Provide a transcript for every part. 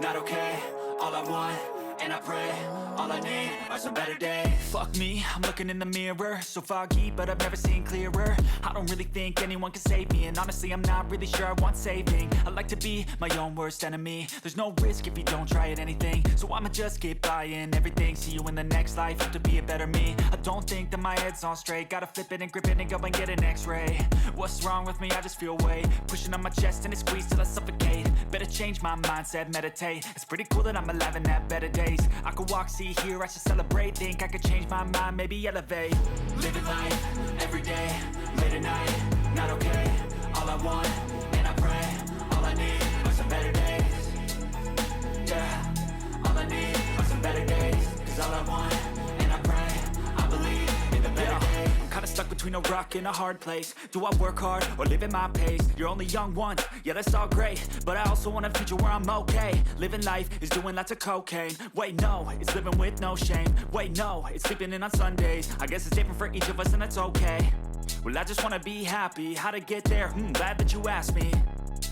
not okay. All I want, and I pray, all I need are some better days. Fuck me, I'm looking in the mirror, so foggy, but I've never seen clearer. I don't really think anyone can save me, and honestly I'm not really sure I want saving. I like to be my own worst enemy. There's no risk if you don't try at anything, so I'ma just keep buying everything. See you in the next life, have to be a better me. I don't think that my head's on straight, gotta flip it and grip it and go and get an x-ray. What's wrong with me? I just feel weight pushing on my chest and it squeezes till I suffocate. Better change my mindset, meditate. It's pretty cool that I'm alive and have better days. I could walk, see, hear, I should celebrate. Think I could change my mind, maybe elevate. Living life, everyday, late at night, not okay. All I want, and I pray, all I need are some better days. Yeah, all I need are some better days. Cause all I want, and I pray, I believe in the better days. I'm kinda stuck between a rock and a hard place. Do I work hard or live at my pace? You're only young once, yeah that's all great, but I also want a future where I'm okay. Living life is doing lots of cocaine. Wait no, it's living with no shame. Wait no, it's sleeping in on Sundays. I guess it's different for each of us and that's okay. Well I just wanna be happy, how to get there? Glad that you asked me.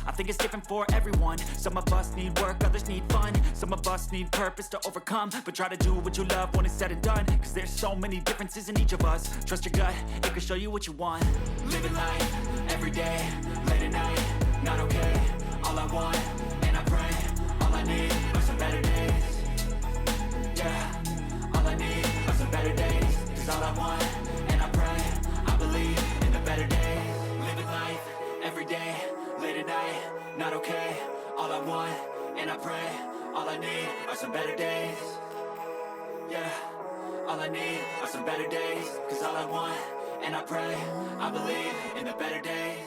I think it's different for everyone. Some of us need work, others need fun. Some of us need purpose to overcome. But try to do what you love when it's said and done. Cause there's so many differences in each of us. Trust your gut, it can show you what you want. Living life, everyday, late at night, not okay. All I want, and I pray, all I need are some better days. Yeah, all I need are some better days. Cause all I want, and I pray, I believe in the better days. Living life, everyday, late at night, not okay. All I want, and I pray, all I need are some better days. Yeah, all I need are some better days. Cause all I want, and I pray, I believe in the better days.